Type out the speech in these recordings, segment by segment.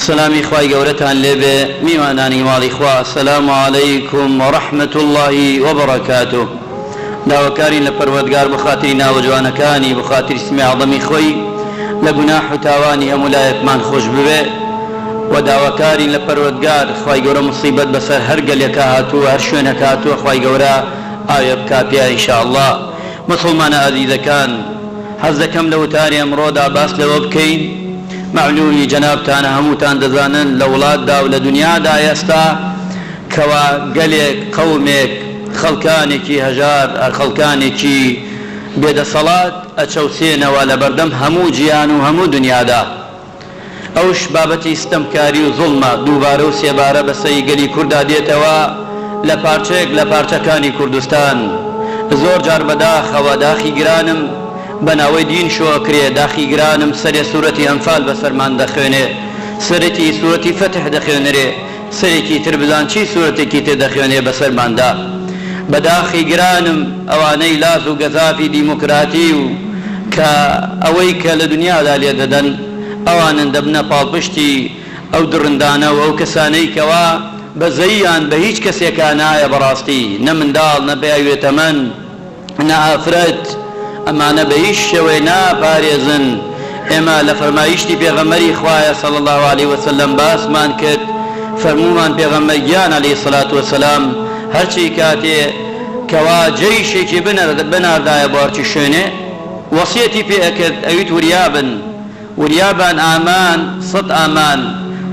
سلامی خوای گەورەتان لێبێ میوانانی ماڵی خوا السلام علیکم ورحمة الله وبركاته. داواکارین لە پەروەردگار بخاتری ناوە جوانەکانی بخاتری اسمی عەظەمی خۆی لە گوناح و تاوانی هەموو لایەکمان خۆش ببێ و داواکارین لە پەروەردگار خوای گەورە مصیبەت بەسەر هەر گەلێکە هاتووە هەر شوێنەکە هاتووە خوای گەورە ئاوێ بکا پیا ئینشاءالله. مسلمانە ئازیزەکان حەز دەکەم لە وتاری ئەمڕۆدا باس لەوە بکەین معلومی جەنابتانە هەمووتان دەزانن لە وڵاتدا و لە دنیادا ئێستا کەوا گەلێک قەومێک خەڵکانێکی هەژار خەڵکانێکی بێدەسەڵات ئەچەوسێنەوە لە بەردەم هەموو گیان و هەموو دنیادا. ئەوش بابەتی ستەمکاری و زوڵمە دووبارە و سێبارە بەسەری گەلی کووردا دێتەوە لە پارچەیەک لە پارچەکانی کوردستان. زۆر جار بەداخەوە داخی گرانم بەناوەی دین شۆکرێ داخی گرانم سەرێ سوورەتی ئەنفال بەسەرمان دەخوێنێ سەرەتی سوورەتی فەتح دەخوێنرێ سەرێکی تر بزان چی سوورەتێکی تێ دەخوێنێ بەسەرماندا. بەداخی گرانم ئەوانەی لاز و گەزافی دیموکراتی و کە ئەوەی کە لە دنیادا لێ دەدەن ئەوانن دەبنە پاڵپشتی ئەو درندانە و ئەو کەسانەی کەوا بەزەییان بە هیچ کەسێکە نایە بەڕاستی نە منداڵ نە پیاوێتەمەن نە ئافرەت ئەمانە بە هیچ شێوەی ناپارێزن. ئێمە لە فەرمایشتی پێغەمبەری خوایە صلی الله علیه وسلم باسمان کرد فەرمومان پێغەمبەر گیان عەلەیهی سەڵات وەسەلام هەرچی کاتێ کەوا جەیشێکی بناردایە بۆ هەرچی شوێنێ وەسیەتی پێ ئەکرد ئەویت وریابان ئامان سەد ئامان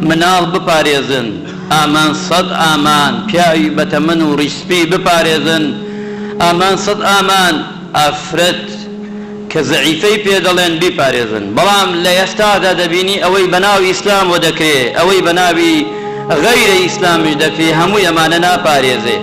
مناڵ بپارێزن ئامان سەد ئامان پیاوی بەتەمەن و ڕیسپی بپارێزن ئامان سەد ئامان ئافرەت کە زەعیفەی پێ دەڵێن بیپارێزن. بەڵام لە ئێستادا دەبینی ئەوەی بەناوی ئیسلام وە دەکرێ ئەوەی بەناوی غەیرە ئیسلامیش دەکرێ هەمووی ئەمانە ناپارێزێ.